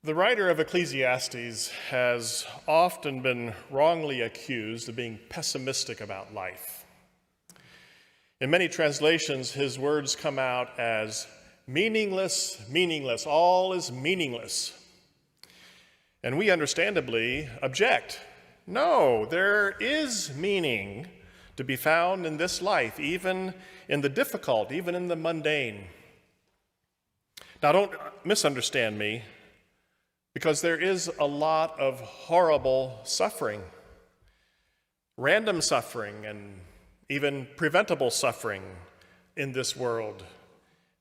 The writer of Ecclesiastes has often been wrongly accused of being pessimistic about life. In many translations, his words come out as meaningless, meaningless, all is meaningless. And we understandably object. No, there is meaning to be found in this life, even in the difficult, even in the mundane. Now, don't misunderstand me, because there is a lot of horrible suffering, random suffering, and even preventable suffering in this world.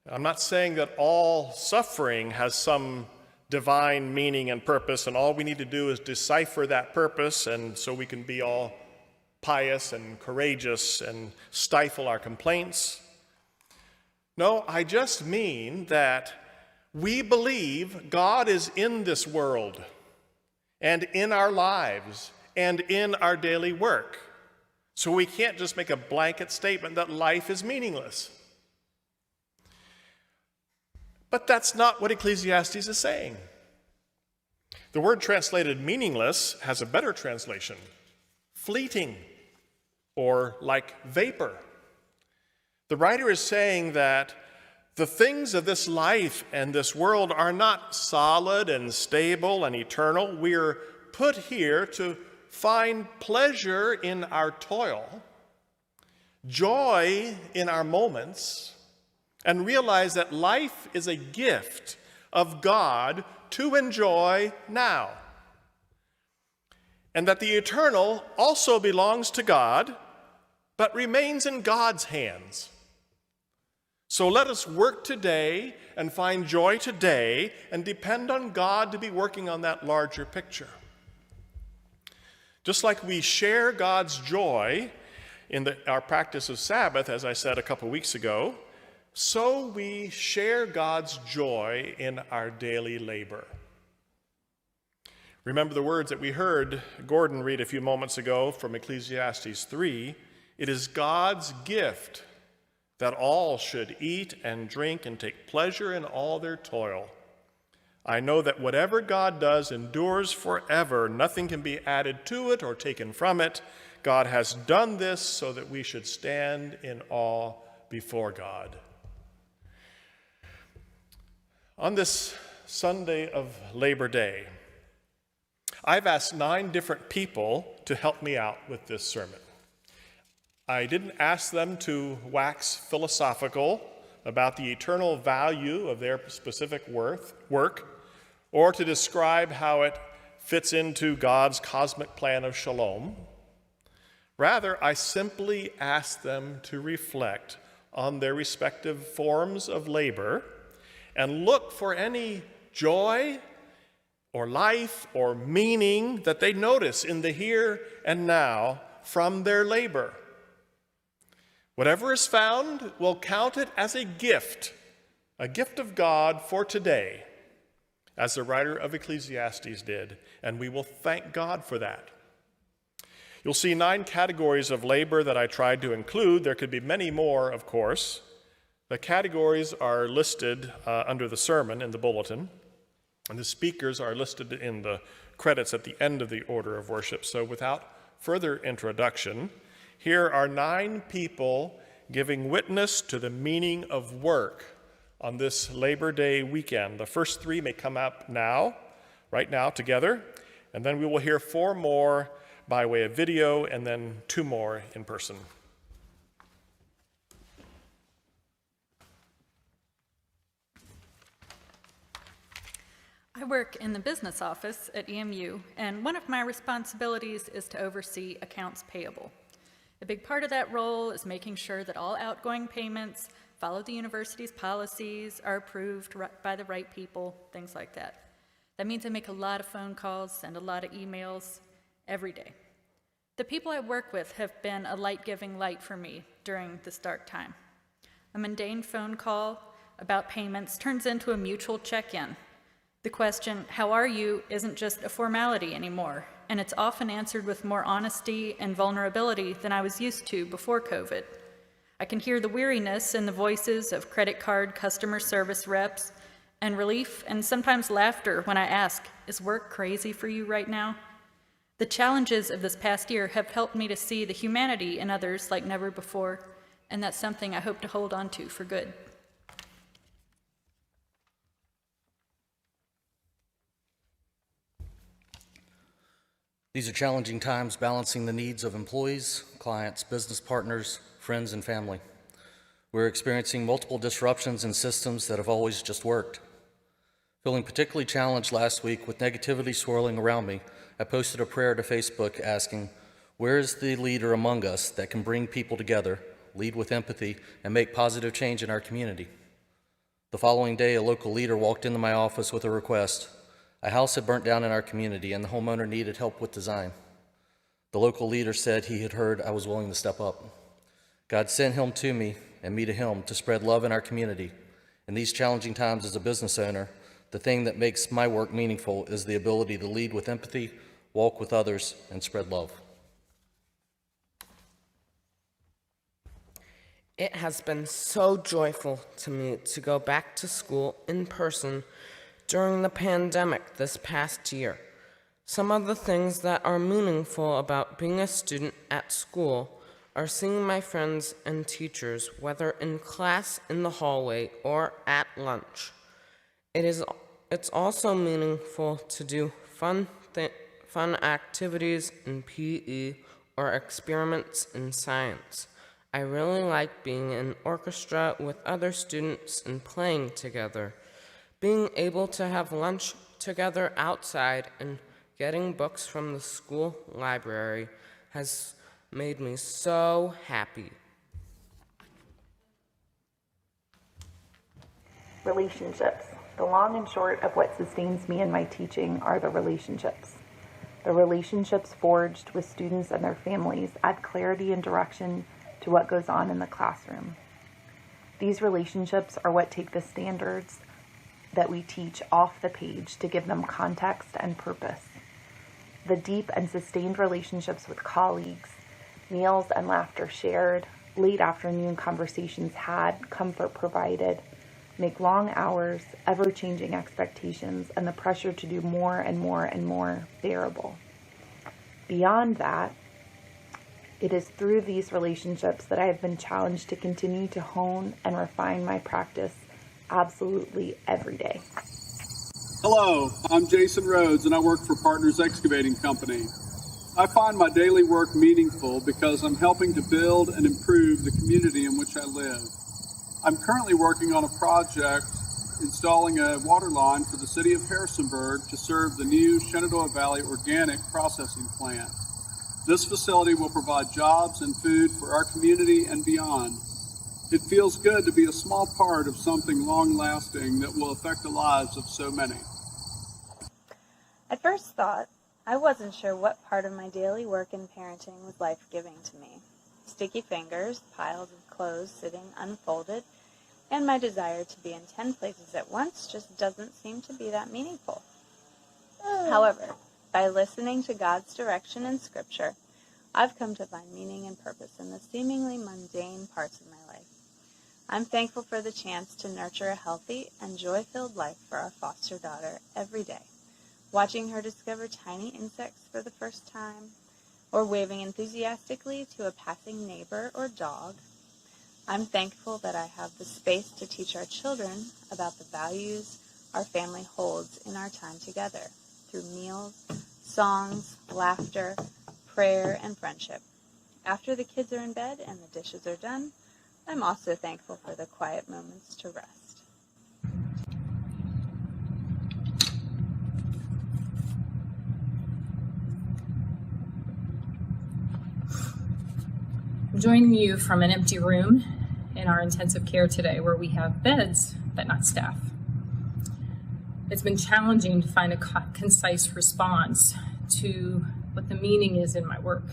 I'm not saying that all suffering has some divine meaning and purpose, and all we need to do is decipher that purpose, and so we can be all pious and courageous and stifle our complaints. No, I just mean that we believe God is in this world and in our lives and in our daily work. So we can't just make a blanket statement that life is meaningless. But that's not what Ecclesiastes is saying. The word translated meaningless has a better translation: fleeting, or like vapor. The writer is saying that the things of this life and this world are not solid and stable and eternal. We're put here to find pleasure in our toil, joy in our moments, and realize that life is a gift of God to enjoy now. And that the eternal also belongs to God, but remains in God's hands. So let us work today and find joy today and depend on God to be working on that larger picture. Just like we share God's joy in our practice of Sabbath, as I said a couple weeks ago, so we share God's joy in our daily labor. Remember the words that we heard Gordon read a few moments ago from Ecclesiastes 3. It is God's gift that all should eat and drink and take pleasure in all their toil. I know that whatever God does endures forever. Nothing can be added to it or taken from it. God has done this so that we should stand in awe before God. On this Sunday of Labor Day, I've asked 9 different people to help me out with this sermon. I didn't ask them to wax philosophical about the eternal value of their specific work, or to describe how it fits into God's cosmic plan of shalom. Rather, I simply asked them to reflect on their respective forms of labor and look for any joy or life or meaning that they notice in the here and now from their labor. Whatever is found, we'll count it as a gift of God for today, as the writer of Ecclesiastes did, and we will thank God for that. You'll see 9 categories of labor that I tried to include. There could be many more, of course. The categories are listed under the sermon in the bulletin, and the speakers are listed in the credits at the end of the order of worship. So without further introduction, here are 9 people giving witness to the meaning of work on this Labor Day weekend. The first 3 may come up now, right now, together, and then we will hear 4 more by way of video, and then 2 more in person. I work in the business office at EMU, and one of my responsibilities is to oversee accounts payable. A big part of that role is making sure that all outgoing payments follow the university's policies, are approved by the right people, things like that. That means I make a lot of phone calls and a lot of emails every day. The people I work with have been a light-giving light for me during this dark time. A mundane phone call about payments turns into a mutual check-in. The question, "How are you?" isn't just a formality anymore, and it's often answered with more honesty and vulnerability than I was used to before COVID. I can hear the weariness in the voices of credit card customer service reps and relief and sometimes laughter when I ask, is work crazy for you right now? The challenges of this past year have helped me to see the humanity in others like never before, and that's something I hope to hold on to for good. These are challenging times balancing the needs of employees, clients, business partners, friends, and family. We're experiencing multiple disruptions in systems that have always just worked. Feeling particularly challenged last week with negativity swirling around me, I posted a prayer to Facebook asking, "Where is the leader among us that can bring people together, lead with empathy, and make positive change in our community?" The following day, a local leader walked into my office with a request. A house had burnt down in our community and the homeowner needed help with design. The local leader said he had heard I was willing to step up. God sent him to me and me to him to spread love in our community. In these challenging times as a business owner, the thing that makes my work meaningful is the ability to lead with empathy, walk with others, and spread love. It has been so joyful to me to go back to school in person during the pandemic this past year. Some of the things that are meaningful about being a student at school are seeing my friends and teachers, whether in class, in the hallway, or at lunch. It's also meaningful to do fun activities in PE or experiments in science. I really like being in orchestra with other students and playing together. Being able to have lunch together outside and getting books from the school library has made me so happy. Relationships. The long and short of what sustains me in my teaching are the relationships. The relationships forged with students and their families add clarity and direction to what goes on in the classroom. These relationships are what take the standards that we teach off the page to give them context and purpose. The deep and sustained relationships with colleagues, meals and laughter shared, late afternoon conversations had, comfort provided, make long hours, ever-changing expectations, and the pressure to do more and more and more bearable. Beyond that, it is through these relationships that I have been challenged to continue to hone and refine my practice absolutely every day. Hello, I'm Jason Rhodes and I work for Partners Excavating Company. I find my daily work meaningful because I'm helping to build and improve the community in which I live. I'm currently working on a project installing a water line for the city of Harrisonburg to serve the new Shenandoah Valley Organic Processing Plant. This facility will provide jobs and food for our community and beyond. It feels good to be a small part of something long-lasting that will affect the lives of so many. At first thought, I wasn't sure what part of my daily work in parenting was life-giving to me. Sticky fingers, piles of clothes sitting unfolded, and my desire to be in 10 places at once just doesn't seem to be that meaningful. However, by listening to God's direction in Scripture, I've come to find meaning and purpose in the seemingly mundane parts of my life. I'm thankful for the chance to nurture a healthy and joy-filled life for our foster daughter every day, watching her discover tiny insects for the first time, or waving enthusiastically to a passing neighbor or dog. I'm thankful that I have the space to teach our children about the values our family holds in our time together, through meals, songs, laughter, prayer, and friendship. After the kids are in bed and the dishes are done, I'm also thankful for the quiet moments to rest. I'm joining you from an empty room in our intensive care today where we have beds but not staff. It's been challenging to find a concise response to what the meaning is in my work.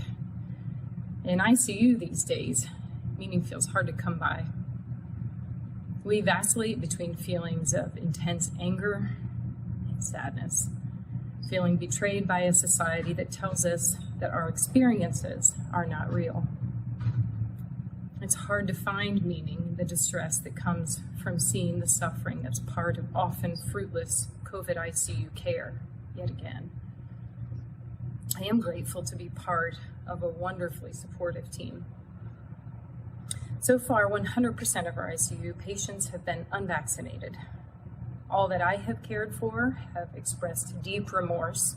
In ICU these days, meaning feels hard to come by. We vacillate between feelings of intense anger and sadness, feeling betrayed by a society that tells us that our experiences are not real. It's hard to find meaning in the distress that comes from seeing the suffering that's part of often fruitless COVID ICU care yet again. I am grateful to be part of a wonderfully supportive team. So far, 100% of our ICU patients have been unvaccinated. All that I have cared for have expressed deep remorse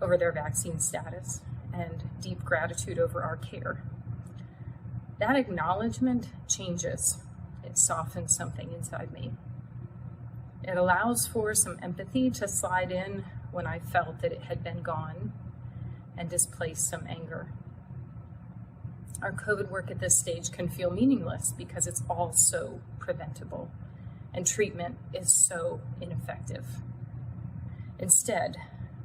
over their vaccine status and deep gratitude over our care. That acknowledgement changes. It softens something inside me. It allows for some empathy to slide in when I felt that it had been gone and displaced some anger. Our COVID work at this stage can feel meaningless because it's all so preventable and treatment is so ineffective. Instead,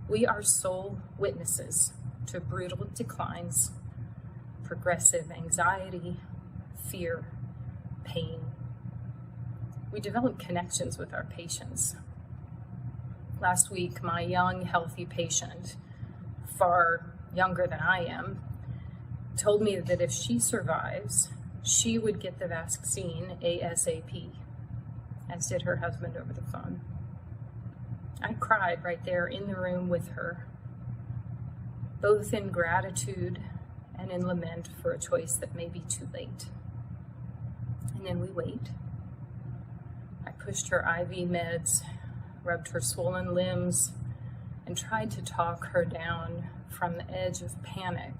we are sole witnesses to brutal declines, progressive anxiety, fear, pain. We develop connections with our patients. Last week, my young, healthy patient, far younger than I am, told me that if she survives, she would get the vaccine ASAP, as did her husband over the phone. I cried right there in the room with her, both in gratitude and in lament for a choice that may be too late. And then we wait. I pushed her IV meds, rubbed her swollen limbs, and tried to talk her down from the edge of panic,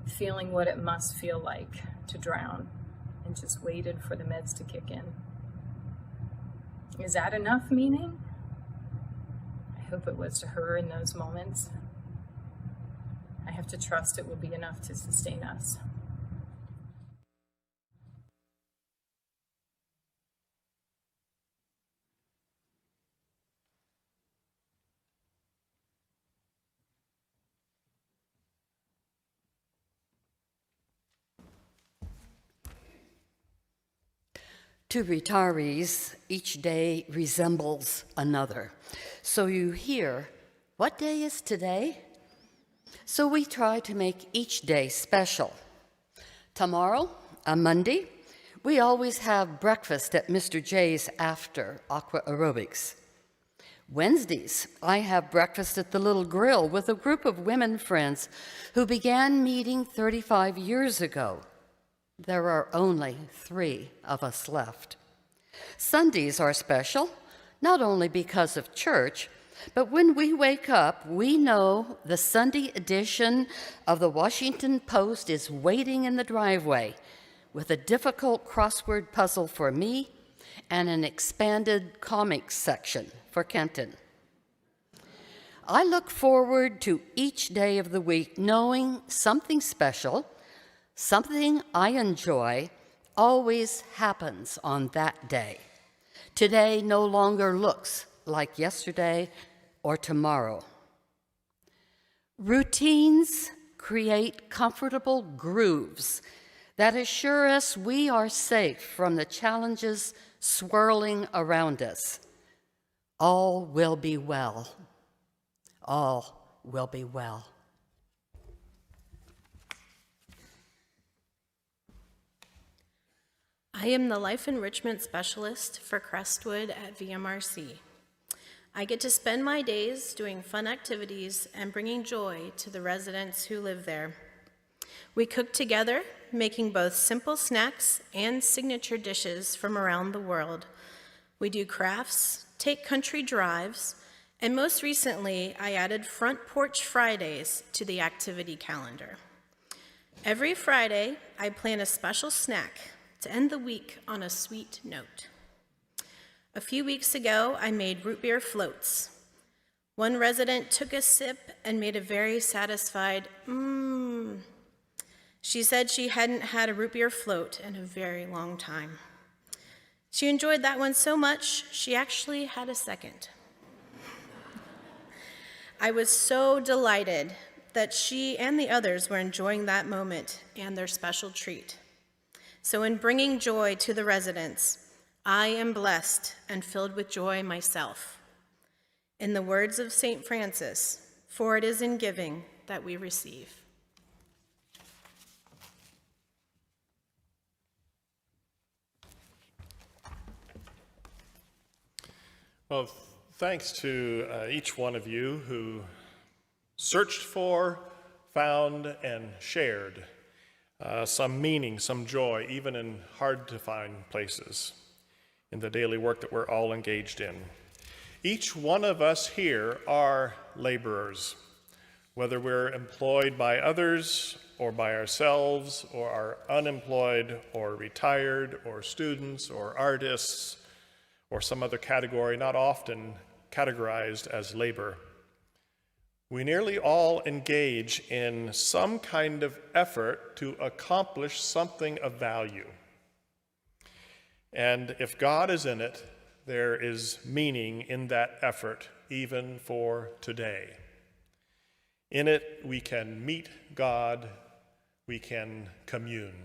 feeling what it must feel like to drown, and just waited for the meds to kick in. Is that enough meaning? I hope it was to her in those moments. I have to trust it will be enough to sustain us. To retirees, each day resembles another. So you hear, what day is today? So we try to make each day special. Tomorrow, a Monday, we always have breakfast at Mr. J's after aqua aerobics. Wednesdays, I have breakfast at the Little Grill with a group of women friends who began meeting 35 years ago. There are only 3 of us left. Sundays are special, not only because of church, but when we wake up, we know the Sunday edition of the Washington Post is waiting in the driveway with a difficult crossword puzzle for me and an expanded comics section for Kenton. I look forward to each day of the week knowing something special, something I enjoy, always happens on that day. Today no longer looks like yesterday or tomorrow. Routines create comfortable grooves that assure us we are safe from the challenges swirling around us. All will be well. All will be well. I am the Life Enrichment Specialist for Crestwood at VMRC. I get to spend my days doing fun activities and bringing joy to the residents who live there. We cook together, making both simple snacks and signature dishes from around the world. We do crafts, take country drives, and most recently, I added Front Porch Fridays to the activity calendar. Every Friday, I plan a special snack to end the week on a sweet note. A few weeks ago, I made root beer floats. One resident took a sip and made a very satisfied She said she hadn't had a root beer float in a very long time. She enjoyed that one so much, she actually had a second. I was so delighted that she and the others were enjoying that moment and their special treat. So in bringing joy to the residents, I am blessed and filled with joy myself. In the words of St. Francis, for it is in giving that we receive. Well, thanks to each one of you who searched for, found, and shared some meaning, some joy, even in hard-to-find places in the daily work that we're all engaged in. Each one of us here are laborers, whether we're employed by others or by ourselves, or are unemployed or retired or students or artists or some other category not often categorized as labor. We nearly all engage in some kind of effort to accomplish something of value. And if God is in it, there is meaning in that effort, even for today. In it, we can meet God, we can commune.